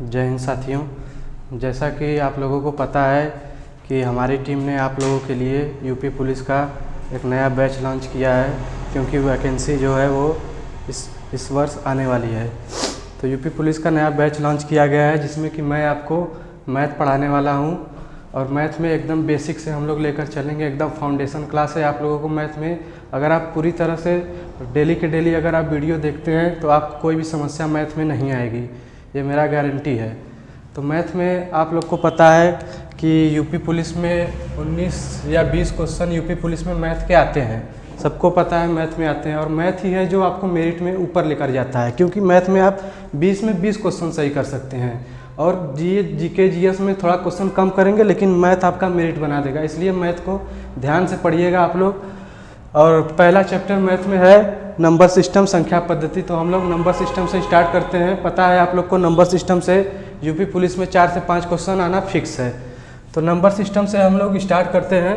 जय हिंद साथियों। जैसा कि आप लोगों को पता है कि हमारी टीम ने आप लोगों के लिए यूपी पुलिस का एक नया बैच लॉन्च किया है, क्योंकि वैकेंसी जो है वो इस वर्ष आने वाली है। तो यूपी पुलिस का नया बैच लॉन्च किया गया है, जिसमें कि मैं आपको मैथ पढ़ाने वाला हूं। और मैथ में एकदम बेसिक से हम लोग लेकर चलेंगे, एकदम फाउंडेशन क्लास है आप लोगों को मैथ में। अगर आप पूरी तरह से डेली के डेली अगर आप वीडियो देखते हैं तो आपको कोई भी समस्या मैथ में नहीं आएगी, ये मेरा गारंटी है। तो मैथ में आप लोग को पता है कि यूपी पुलिस में 19 या 20 क्वेश्चन यूपी पुलिस में मैथ के आते हैं, सबको पता है मैथ में आते हैं। और मैथ ही है जो आपको मेरिट में ऊपर लेकर जाता है, क्योंकि मैथ में आप 20 में 20 क्वेश्चन सही कर सकते हैं। और जीके जीएस में थोड़ा क्वेश्चन कम करेंगे, लेकिन मैथ आपका मेरिट बना देगा। इसलिए मैथ को ध्यान से पढ़िएगा आप लोग। और पहला चैप्टर मैथ में है नंबर सिस्टम, संख्या पद्धति। तो हम लोग नंबर सिस्टम से स्टार्ट करते हैं। पता है आप लोग को नंबर सिस्टम से यूपी पुलिस में 4 से 5 क्वेश्चन आना फिक्स है। तो नंबर सिस्टम से हम लोग स्टार्ट करते हैं।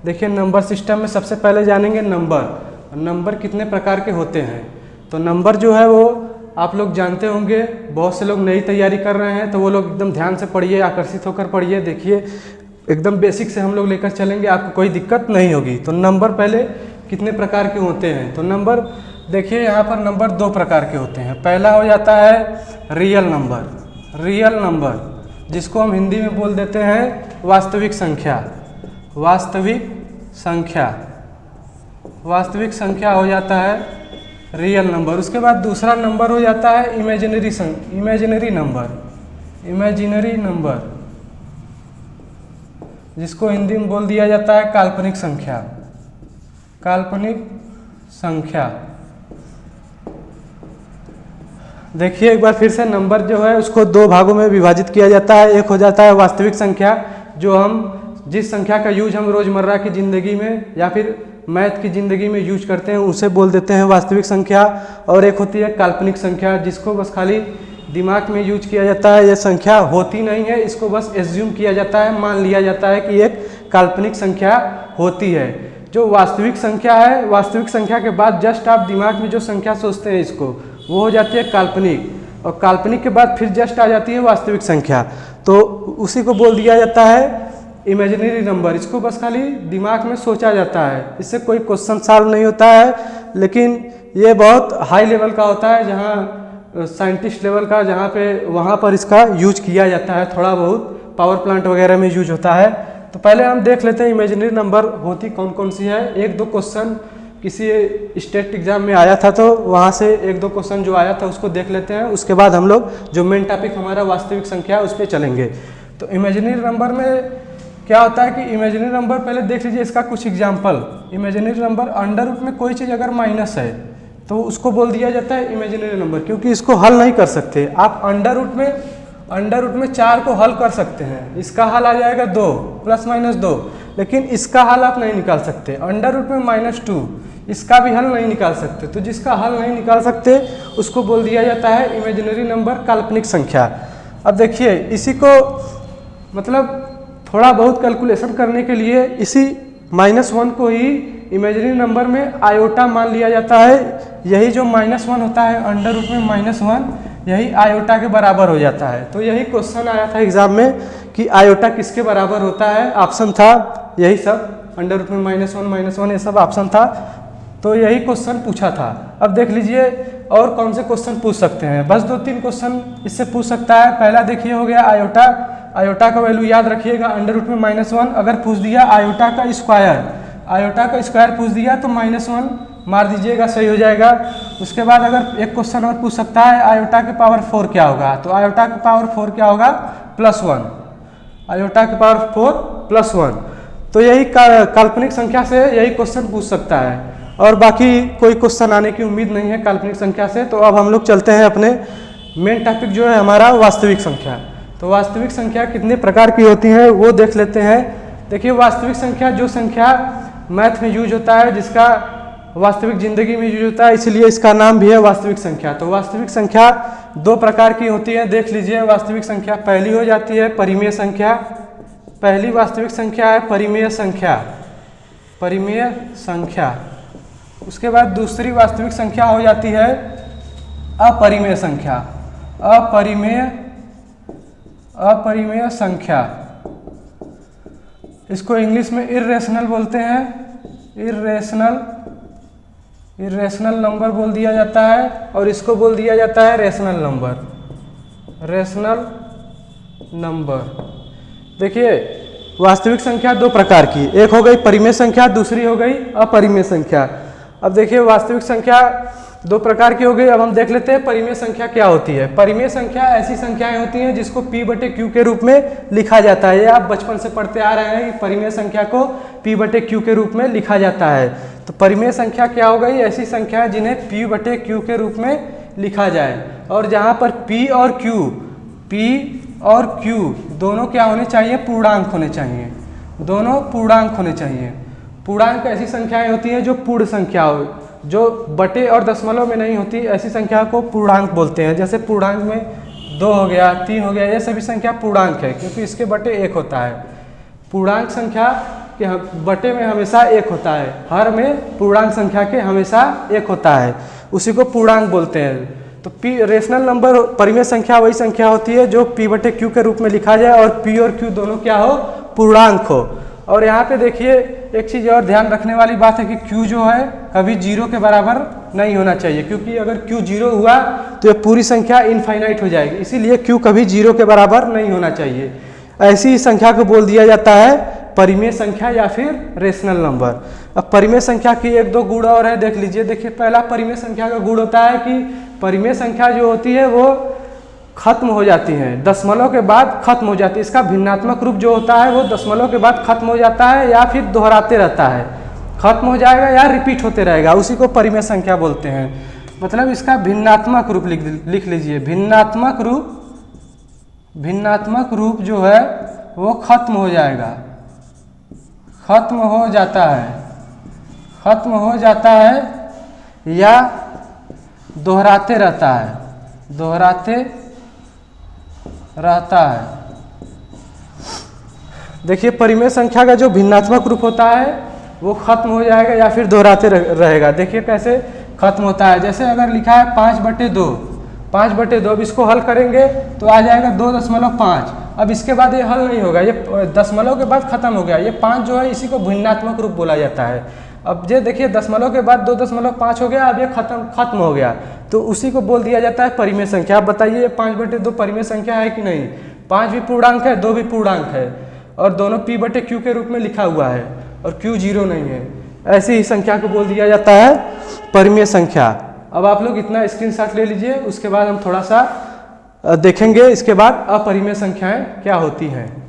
देखिए, नंबर सिस्टम में सबसे पहले जानेंगे नंबर। नंबर कितने प्रकार के होते हैं। तो नंबर जो है वो आप लोग जानते होंगे, बहुत से लोग नई तैयारी कर रहे हैं, तो वो लोग एकदम ध्यान से पढ़िए, आकर्षित होकर पढ़िए। देखिए, एकदम बेसिक से हम लोग लेकर चलेंगे, आपको कोई दिक्कत नहीं होगी। तो नंबर पहले कितने प्रकार के होते हैं। तो नंबर देखिए, यहाँ पर नंबर 2 प्रकार के होते हैं। पहला हो जाता है रियल नंबर। रियल नंबर जिसको हम हिंदी में बोल देते हैं वास्तविक संख्या। वास्तविक संख्या, वास्तविक संख्या हो जाता है रियल नंबर। उसके बाद दूसरा नंबर हो जाता है इमेजिनरी नंबर। इमेजिनरी नंबर जिसको हिंदी में बोल दिया जाता है काल्पनिक संख्या। काल्पनिक संख्या। देखिए, एक बार फिर से नंबर जो है उसको 2 भागों में विभाजित किया जाता है। एक हो जाता है वास्तविक संख्या, जो हम जिस संख्या का यूज हम रोज़मर्रा की ज़िंदगी में या फिर मैथ की ज़िंदगी में यूज करते हैं, उसे बोल देते हैं वास्तविक संख्या। और एक होती है काल्पनिक संख्या, जिसको बस खाली दिमाग में यूज किया जाता है। यह संख्या होती नहीं है, इसको बस एज्यूम किया जाता है, मान लिया जाता है कि एक काल्पनिक संख्या होती है। जो वास्तविक संख्या है, वास्तविक संख्या के बाद जस्ट आप दिमाग में जो संख्या सोचते हैं इसको, वो हो जाती है काल्पनिक। और काल्पनिक के बाद फिर जस्ट आ जाती है वास्तविक संख्या, तो उसी को बोल दिया जाता है इमेजिनरी नंबर। इसको बस खाली दिमाग में सोचा जाता है, इससे कोई क्वेश्चन सॉल्व नहीं होता है। लेकिन ये बहुत हाई लेवल का होता है, जहाँ साइंटिस्ट लेवल का, जहाँ पे वहाँ पर इसका यूज किया जाता है। थोड़ा बहुत पावर प्लांट वगैरह में यूज होता है। तो पहले हम देख लेते हैं इमेजिनरी नंबर होती कौन कौन सी है। 1-2 क्वेश्चन किसी स्टेट एग्जाम में आया था, तो वहाँ से 1-2 क्वेश्चन जो आया था उसको देख लेते हैं। उसके बाद हम लोग जो मेन टॉपिक हमारा वास्तविक संख्या उस पर चलेंगे। तो इमेजिनरी नंबर में क्या होता है कि इमेजिनरी नंबर पहले देख लीजिए इसका कुछ example. Imaginary number under root में कोई चीज़ अगर माइनस है तो उसको बोल दिया जाता है इमेजिनरी नंबर, क्योंकि इसको हल नहीं कर सकते आप। अंडर रूट में 4 को हल कर सकते हैं, इसका हल आ जाएगा 2 ± 2, लेकिन इसका हल आप नहीं निकाल सकते। अंडर रूट में -2, इसका भी हल नहीं निकाल सकते। तो जिसका हल नहीं निकाल सकते उसको बोल दिया जाता है इमेजिनरी नंबर, काल्पनिक संख्या। अब देखिए, इसी को मतलब थोड़ा बहुत कैलकुलेशन करने के लिए इसी -1 को ही इमेजिनरी नंबर में आयोटा मान लिया जाता है। यही जो -1 होता है अंडर रूट में -1, यही आयोटा के बराबर हो जाता है। तो यही क्वेश्चन आया था एग्जाम में कि आयोटा किसके बराबर होता है। ऑप्शन था यही सब, अंडर रूट में -1 ये सब ऑप्शन था। तो यही क्वेश्चन पूछा था। अब देख लीजिए और कौन से क्वेश्चन पूछ सकते हैं। बस 2-3 क्वेश्चन इससे पूछ सकता है। पहला देखिए हो गया आयोटा। आयोटा का वैल्यू याद रखिएगा, अंडर रूट में -1। अगर पूछ दिया आयोटा का स्क्वायर, आयोटा का स्क्वायर पूछ दिया तो -1 मार दीजिएगा, सही हो जाएगा। उसके बाद अगर एक क्वेश्चन और पूछ सकता है आयोटा के पावर 4 क्या होगा, तो आयोटा के पावर 4 क्या होगा, +1। आयोटा के पावर 4 +1। तो यही काल्पनिक संख्या से यही क्वेश्चन पूछ सकता है, और बाकी कोई क्वेश्चन आने की उम्मीद नहीं है काल्पनिक संख्या से। तो अब हम लोग चलते हैं अपने मेन टॉपिक जो है हमारा वास्तविक संख्या। तो वास्तविक संख्या कितने प्रकार की होती है वो देख लेते हैं। देखिए, वास्तविक संख्या जो संख्या मैथ में यूज होता है, जिसका वास्तविक ज़िंदगी में यूज होता है, इसलिए इसका नाम भी है वास्तविक संख्या। तो वास्तविक संख्या 2 प्रकार की होती है, देख लीजिए। वास्तविक संख्या पहली हो जाती है परिमेय संख्या। पहली वास्तविक संख्या है परिमेय संख्या, परिमेय संख्या। उसके बाद दूसरी वास्तविक संख्या हो जाती है अपरिमेय संख्या। अपरिमेय अपरिमेय संख्या, इसको इंग्लिश में इर्रेशनल बोलते हैं, इर्रेशनल नंबर बोल दिया जाता है, और इसको बोल दिया जाता है रेशनल नंबर। देखिए वास्तविक संख्या दो प्रकार की, एक हो गई परिमेय संख्या, दूसरी हो गई अपरिमेय संख्या। अब देखिए वास्तविक संख्या दो प्रकार की हो गई। अब हम देख लेते हैं परिमेय संख्या क्या होती है। परिमेय संख्या ऐसी संख्याएं होती हैं जिसको P/Q के रूप में लिखा जाता है। ये आप बचपन से पढ़ते आ रहे हैं कि परिमेय संख्या को P/Q के रूप में लिखा जाता है। तो परिमेय संख्या क्या हो गई, ऐसी संख्याएं जिन्हें P/Q के रूप में लिखा जाए, और जहाँ पर P और Q दोनों क्या होने चाहिए, पूर्णांक होने चाहिए, दोनों पूर्णांक होने चाहिए। पूर्णांक ऐसी संख्याएं होती हैं जो पूर्ण संख्या हो, जो बटे और दशमलव में नहीं होती, ऐसी संख्या को पूर्णांक बोलते हैं। जैसे पूर्णांक में 2 हो गया, 3 हो गया, ये सभी संख्या पूर्णांक है, क्योंकि इसके बटे 1 होता है। पूर्णांक संख्या के बटे में हमेशा 1 होता है, हर में पूर्णांक संख्या के हमेशा 1 होता है, उसी को पूर्णांक बोलते हैं। तो रेशनल नंबर परिमेय संख्या वही संख्या होती है जो P/Q के रूप में लिखा जाए, और P और Q दोनों क्या हो, पूर्णांक हो। और यहाँ पे देखिए एक चीज़ और ध्यान रखने वाली बात है कि Q जो है कभी 0 के बराबर नहीं होना चाहिए, क्योंकि अगर Q 0 हुआ तो ये पूरी संख्या इनफाइनाइट हो जाएगी, इसीलिए Q कभी 0 के बराबर नहीं होना चाहिए। ऐसी संख्या को बोल दिया जाता है परिमेय संख्या या फिर रेशनल नंबर। अब परिमेय संख्या की 1-2 गुण और है, देख लीजिए। देखिए पहला परिमेय संख्या का गुण होता है कि परिमेय संख्या जो होती है वो खत्म हो जाती हैं, दशमलव के बाद खत्म हो जाती है। इसका भिन्नात्मक रूप जो होता है वो दशमलव के बाद खत्म हो जाता है, या फिर दोहराते रहता है, खत्म हो जाएगा या रिपीट होते रहेगा, उसी को परिमेय संख्या बोलते हैं। मतलब इसका भिन्नात्मक रूप लिख लीजिए। भिन्नात्मक रूप जो है वो खत्म हो जाएगा, खत्म हो जाता है या दोहराते रहता है, देखिए परिमेय संख्या का जो भिन्नात्मक रूप होता है वो खत्म हो जाएगा या फिर दोहराते रहेगा। देखिए कैसे खत्म होता है, जैसे अगर लिखा है 5/2, अब इसको हल करेंगे तो आ जाएगा 2.5। अब इसके बाद ये हल नहीं होगा, ये दशमलव के बाद खत्म हो गया। ये 5 जो है इसी को भिन्नात्मक रूप बोला जाता है। अब ये देखिए दशमलव के बाद 2.5 हो गया, अब ये खत्म हो गया, तो उसी को बोल दिया जाता है परिमेय संख्या। आप बताइए 5/2 परिमेय संख्या है कि नहीं? 5 भी पूर्णांक है, 2 भी पूर्णांक है, और दोनों P/Q के रूप में लिखा हुआ है, और Q 0 नहीं है। ऐसी ही संख्या को बोल दिया जाता है परिमेय संख्या। अब आप लोग इतना स्क्रीनशॉट ले लीजिए, उसके बाद हम थोड़ा सा देखेंगे इसके बाद अपरिमेय संख्याएं क्या होती हैं।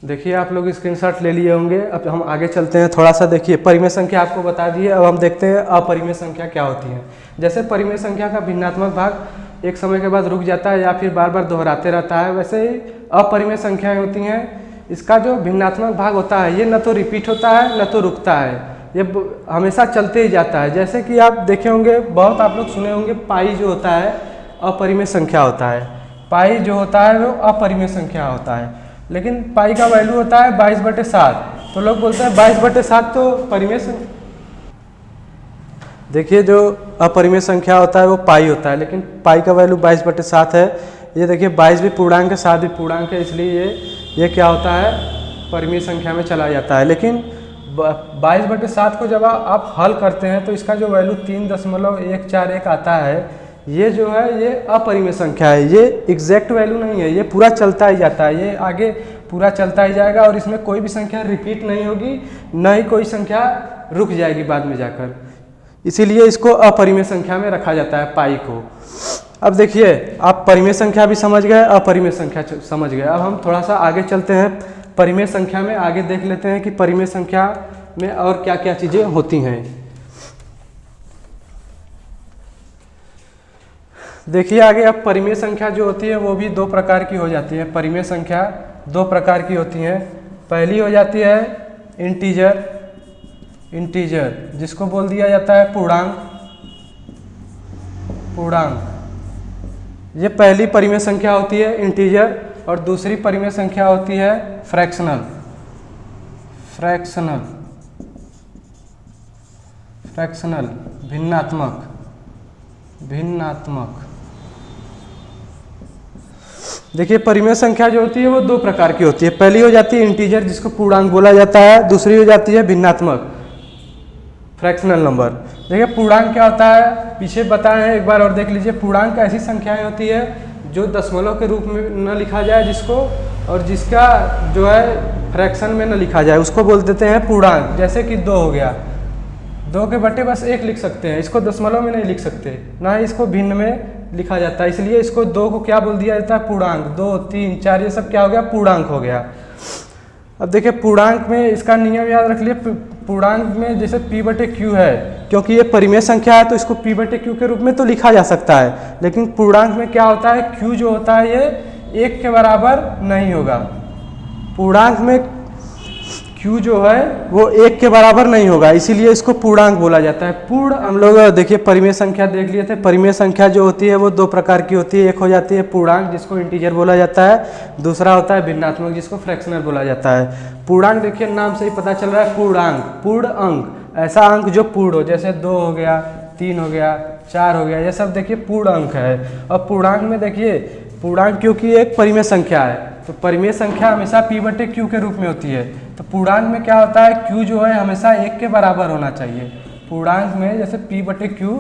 देखिए आप लोग स्क्रीनशॉट ले लिए होंगे। अब हम आगे चलते हैं थोड़ा सा। देखिए परिमेय संख्या आपको बता दिए, अब हम देखते हैं अपरिमेय संख्या क्या होती है। जैसे परिमेय संख्या का भिन्नात्मक भाग एक समय के बाद रुक जाता है या फिर बार बार दोहराते रहता है, वैसे ही अपरिमेय संख्याएं होती हैं। इसका जो भिन्नात्मक भाग होता है ये न तो रिपीट होता है न तो रुकता है, ये हमेशा चलते ही जाता है। जैसे कि आप देखे होंगे, बहुत आप लोग सुने होंगे, पाई जो होता है अपरिमेय संख्या होता है। पाई जो होता है वो अपरिमेय संख्या होता है, लेकिन पाई का वैल्यू होता है 22/7, तो लोग बोलते हैं 22/7 तो परिमेय संख्या। देखिए जो अपरिमेय संख्या होता है वो पाई होता है, लेकिन पाई का वैल्यू 22/7 है। ये देखिए 22 भी पूर्णांक है, 7 भी पूर्णांक है, इसलिए ये क्या होता है, परिमेय संख्या में चला जाता है। लेकिन 22/7 को जब आप हल करते हैं तो इसका जो वैल्यू 3.141 आता है, ये जो है ये अपरिमेय संख्या है। ये एग्जैक्ट वैल्यू नहीं है, ये पूरा चलता ही जाता है, ये आगे पूरा चलता ही जाएगा, और इसमें कोई भी संख्या रिपीट नहीं होगी, न ही कोई संख्या रुक जाएगी बाद में जाकर। इसीलिए इसको अपरिमेय संख्या में रखा जाता है, पाई को। अब देखिए आप परिमेय संख्या भी समझ गए, अपरिमेय संख्या समझ गए। अब हम थोड़ा सा आगे चलते हैं, परिमेय संख्या में आगे देख लेते हैं कि परिमेय संख्या में और क्या क्या चीज़ें होती हैं। देखिए आगे अब परिमेय संख्या जो होती है वो भी 2 प्रकार की हो जाती है। परिमेय संख्या 2 प्रकार की होती हैं। पहली हो जाती है इंटीजर, जिसको बोल दिया जाता है पूर्णांक। ये पहली परिमेय संख्या होती है इंटीजर, और दूसरी परिमेय संख्या होती है फ्रैक्शनल। भिन्नात्मक। देखिए परिमेय संख्या जो होती है वो दो प्रकार की होती है। पहली हो जाती है इंटीजर जिसको पूर्णांक बोला जाता है, दूसरी हो जाती है भिन्नात्मक फ्रैक्शनल नंबर। देखिए पूर्णांक क्या होता है पीछे बताए हैं, एक बार और देख लीजिए। पूर्णांक ऐसी संख्याएं होती है जो दशमलव के रूप में न लिखा जाए जिसको, और जिसका जो है फ्रैक्शन में न लिखा जाए उसको बोल देते हैं पूर्णांक। जैसे कि 2 हो गया, 2 के बटे बस 1 लिख सकते हैं, इसको दशमलव में नहीं लिख सकते, ना ही इसको भिन्न में लिखा जाता है, इसलिए इसको 2 को क्या बोल दिया जाता है पूर्णांक। 2, 3, 4 ये सब क्या हो गया पूर्णांक हो गया। अब देखिए पूर्णांक में इसका नियम याद रख लिए, पूर्णांक में जैसे p बटे क्यू है, क्योंकि ये परिमेय संख्या है तो इसको p बटे क्यू के रूप में तो लिखा जा सकता है, लेकिन पूर्णांक में क्या होता है q जो होता है ये 1 के बराबर नहीं होगा। पूर्णांक में q जो है वो 1 के बराबर नहीं होगा, इसीलिए इसको पूर्णांक बोला जाता है। पूर्ण हम लोग देखिए परिमेय संख्या देख लिए थे। परिमेय संख्या जो होती है वो दो प्रकार की होती है, एक हो जाती है पूर्णांक जिसको इंटीजर बोला जाता है, दूसरा होता है भिन्नात्मक जिसको फ्रैक्शनल बोला जाता है। पूर्णांक देखिए नाम से ही पता चल रहा है पूर्णांक, पूर्ण अंक, ऐसा अंक जो पूर्ण हो, जैसे 2 हो गया, 3 हो गया, 4 हो गया, ये सब देखिए पूर्ण अंक है। और पूर्णांक में देखिए पूर्णांक क्योंकि एक परिमेय संख्या है तो परिमेय संख्या हमेशा p बटे क्यू के रूप में होती है, तो पूर्णांक में क्या होता है q जो है हमेशा 1 के बराबर होना चाहिए। पूर्णांक में जैसे p बटे क्यू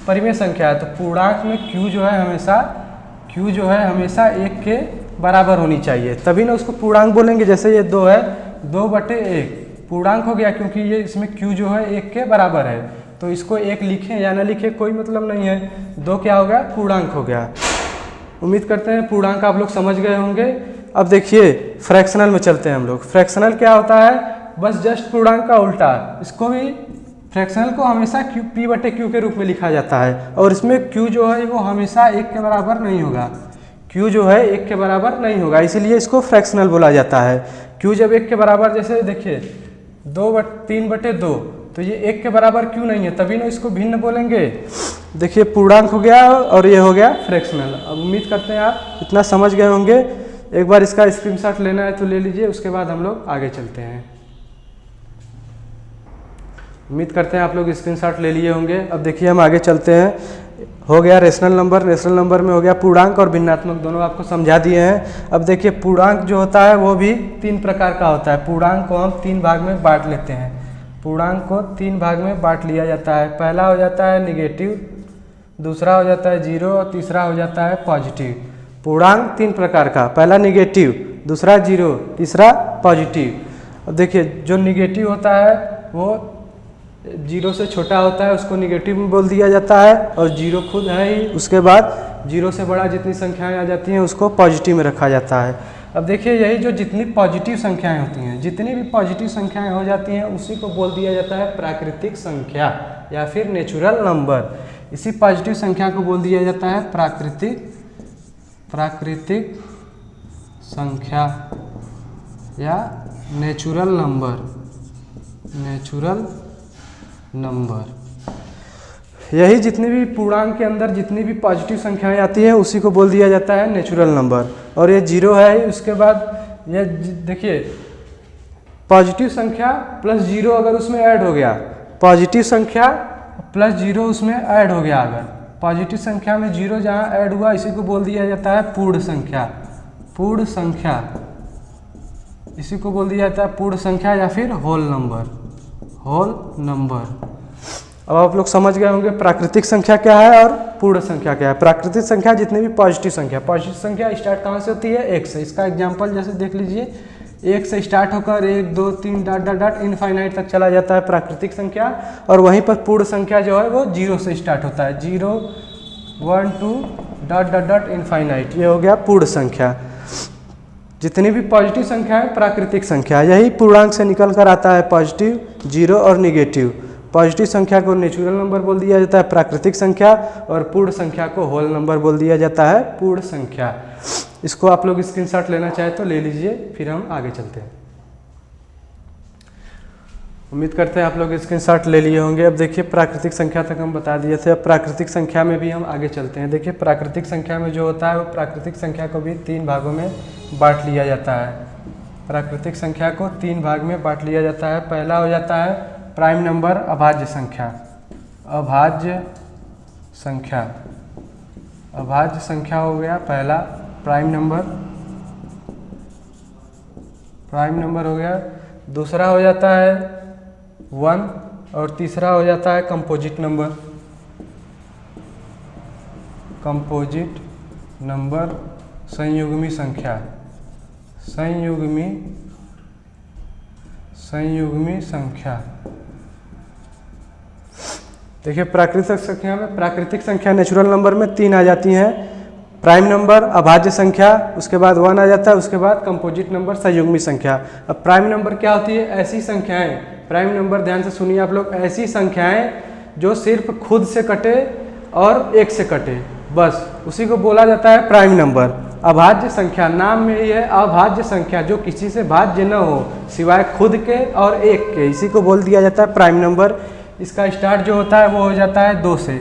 परिमेय संख्या है तो पूर्णांक में q जो है हमेशा 1 के बराबर होनी चाहिए, तभी ना उसको पूर्णांक बोलेंगे। जैसे ये 2 है, 2 बटे 1 पूर्णांक हो गया क्योंकि ये इसमें q जो है 1 के बराबर है, तो इसको 1 लिखें या ना लिखें कोई मतलब नहीं है, 2 क्या हो गया पूर्णांक हो गया। उम्मीद करते हैं पूर्णांक आप लोग समझ गए होंगे। अब देखिए फ्रैक्शनल में चलते हैं हम लोग। फ्रैक्शनल क्या होता है, बस जस्ट पूर्णांक का उल्टा, इसको भी फ्रैक्शनल को हमेशा p बटे क्यू के रूप में लिखा जाता है, और इसमें q जो है वो हमेशा 1 के बराबर नहीं होगा, q जो है 1 के बराबर नहीं होगा, इसीलिए इसको फ्रैक्शनल बोला जाता है। q जब 1 के बराबर, जैसे देखिए 3 बटे 2 तो ये 1 के बराबर क्यों नहीं है, तभी ना इसको भिन्न बोलेंगे। देखिए पूर्णांक हो गया और ये हो गया फ्रैक्शनल। अब उम्मीद करते हैं आप इतना समझ गए होंगे। एक बार इसका स्क्रीनशॉट लेना है तो ले लीजिए, उसके बाद हम लोग आगे चलते हैं। उम्मीद करते हैं आप लोग स्क्रीनशॉट ले लिए होंगे। अब देखिए हम आगे चलते हैं। हो गया रेशनल नंबर, रेशनल नंबर में हो गया पूर्णांक और भिन्नात्मक, दोनों आपको समझा दिए हैं। अब देखिए पूर्णांक जो होता है वो भी 3 प्रकार का होता है। पूर्णांक को हम 3 भाग में बांट लेते हैं। पूर्णांक को 3 भाग में बांट लिया जाता है। पहला हो जाता है निगेटिव, दूसरा हो जाता है 0 और तीसरा हो जाता है पॉजिटिव। पूर्णांक 3 प्रकार का, पहला निगेटिव, दूसरा 0, तीसरा पॉजिटिव। अब देखिए जो निगेटिव होता है वो 0 से छोटा होता है, उसको निगेटिव में बोल दिया जाता है, और 0 खुद है ही, उसके बाद 0 से बड़ा जितनी संख्याएं आ जाती हैं उसको पॉजिटिव में रखा जाता है। अब देखिए यही जो जितनी पॉजिटिव संख्याएं होती हैं, जितनी भी पॉजिटिव संख्याएं हो जाती हैं उसी को बोल दिया जाता है प्राकृतिक संख्या या फिर नेचुरल नंबर। इसी पॉजिटिव संख्या को बोल दिया जाता है प्राकृतिक संख्या या नेचुरल नंबर। यही जितनी भी पूर्णांक के अंदर जितनी भी पॉजिटिव संख्याएं आती हैं उसी को बोल दिया जाता है नेचुरल नंबर। और ये 0 है, उसके बाद ये देखिए पॉजिटिव संख्या प्लस 0 अगर उसमें ऐड हो गया, पॉजिटिव संख्या प्लस 0 उसमें ऐड हो गया, अगर पॉजिटिव संख्या में 0 जहाँ ऐड हुआ इसी को बोल दिया जाता है पूर्ण संख्या। इसी को बोल दिया जाता है पूर्ण संख्या या फिर होल नंबर। अब आप लोग समझ गए होंगे प्राकृतिक संख्या क्या है और पूर्ण संख्या क्या है। प्राकृतिक संख्या जितने भी पॉजिटिव संख्या स्टार्ट कहाँ से होती है, 1 से। इसका एग्जांपल जैसे देख लीजिए, 1 से स्टार्ट होकर 1, 2, 3 डॉट इनफाइनाइट तक चला जाता है प्राकृतिक संख्या, और वहीं पर पूर्ण संख्या जो है वो 0 से स्टार्ट होता है, 0, 1, 2 डॉट इनफाइनाइट। ये हो गया पूर्ण संख्या। जितनी भी पॉजिटिव संख्या है प्राकृतिक संख्या, यही पूर्णांक से निकल कर आता है पॉजिटिव, 0 और निगेटिव। पॉजिटिव संख्या को नेचुरल नंबर बोल दिया जाता है प्राकृतिक संख्या, और पूर्ण संख्या को होल नंबर बोल दिया जाता है पूर्ण संख्या। इसको आप लोग स्क्रीनशॉट लेना चाहे तो ले लीजिए, फिर हम आगे चलते हैं। उम्मीद करते हैं आप लोग स्क्रीनशॉट ले लिए होंगे। अब देखिए प्राकृतिक संख्या तक हम बता दिए थे, अब प्राकृतिक संख्या में भी हम आगे चलते हैं। देखिए प्राकृतिक संख्या में जो होता है वो प्राकृतिक संख्या को भी 3 भागों में बांट लिया जाता है। प्राकृतिक संख्या को 3 भाग में बांट लिया जाता है। पहला हो जाता है प्राइम नंबर अभाज्य संख्या हो गया पहला प्राइम नंबर हो गया। दूसरा हो जाता है 1 और तीसरा हो जाता है कंपोजिट नंबर संयुग्मी संख्या। देखिए प्राकृतिक संख्या नेचुरल नंबर में 3 आ जाती हैं। प्राइम नंबर, अभाज्य संख्या, उसके बाद 1 आ जाता है, उसके बाद कंपोजिट नंबर संयुग्मी संख्या। अब प्राइम नंबर क्या होती है? ऐसी संख्याएं, प्राइम नंबर ध्यान से सुनिए आप लोग, ऐसी संख्याएं जो सिर्फ खुद से कटे और 1 से कटे, बस उसी को बोला जाता है प्राइम नंबर। अभाज्य संख्या, नाम में ही है अभाज्य संख्या, जो किसी से भाज्य न हो सिवाय खुद के और 1 के, इसी को बोल दिया जाता है प्राइम नंबर। इसका स्टार्ट जो होता है वो हो जाता है 2 से।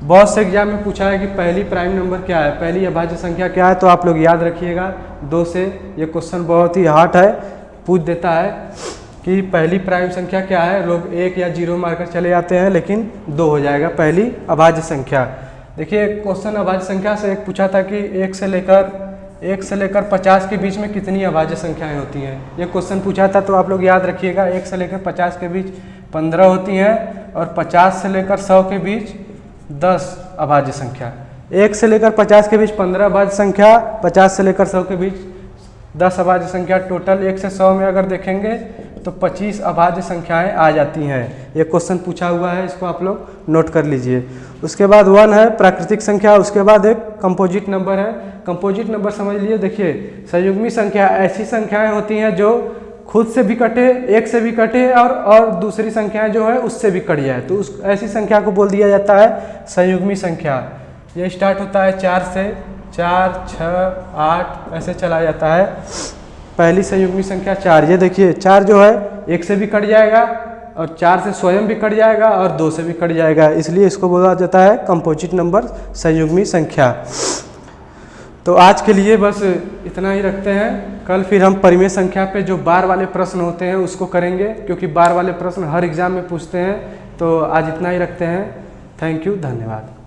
बहुत से एग्जाम में पूछा है कि पहली प्राइम नंबर क्या है, पहली अभाज्य संख्या क्या है, तो आप लोग याद रखिएगा 2 से। ये क्वेश्चन बहुत ही हार्ड है, पूछ देता है कि पहली प्राइम संख्या क्या है। लोग 1 या 0 मारकर चले जाते हैं, लेकिन 2 हो जाएगा पहली अभाज्य संख्या। देखिए क्वेश्चन अभाज्य संख्या से एक पूछा था कि 1 से लेकर 50 के बीच में कितनी अभाज्य संख्याएं होती हैं। ये क्वेश्चन पूछा था, तो आप लोग याद रखिएगा 1 से लेकर 50 के बीच 15 होती हैं और 50 से लेकर 100 के बीच 10 अभाज्य संख्या। 1 से लेकर 50 के बीच 15 अभाज्य संख्या, 50 से लेकर 100 के बीच 10 अभाज्य संख्या। टोटल 1 से 100 में अगर देखेंगे तो 25 अभाज्य संख्याएं आ जाती हैं। ये क्वेश्चन पूछा हुआ है, इसको आप लोग नोट कर लीजिए। उसके बाद 1 है प्राकृतिक संख्या, उसके बाद एक कंपोजिट नंबर है। कंपोजिट नंबर समझ लीजिए, देखिए संयुग्मी संख्या ऐसी संख्याएं होती हैं जो खुद से भी कटे, 1 से भी कटे और दूसरी संख्याएं जो है उससे भी कट जाए, तो उस ऐसी संख्या को बोल दिया जाता है संयुग्मी संख्या। ये स्टार्ट होता है 4 से, 4, 6, 8 ऐसे चला जाता है। पहली संयुग्मी संख्या 4, ये देखिए 4 जो है 1 से भी कट जाएगा और 4 से स्वयं भी कट जाएगा और 2 से भी कट जाएगा, इसलिए इसको बोला जाता है कंपोजिट नंबर संयुग्मी संख्या। तो आज के लिए बस इतना ही रखते हैं। कल फिर हम परिमेय संख्या पे जो बार वाले प्रश्न होते हैं उसको करेंगे, क्योंकि बार वाले प्रश्न हर एग्जाम में पूछते हैं। तो आज इतना ही रखते हैं। थैंक यू, धन्यवाद।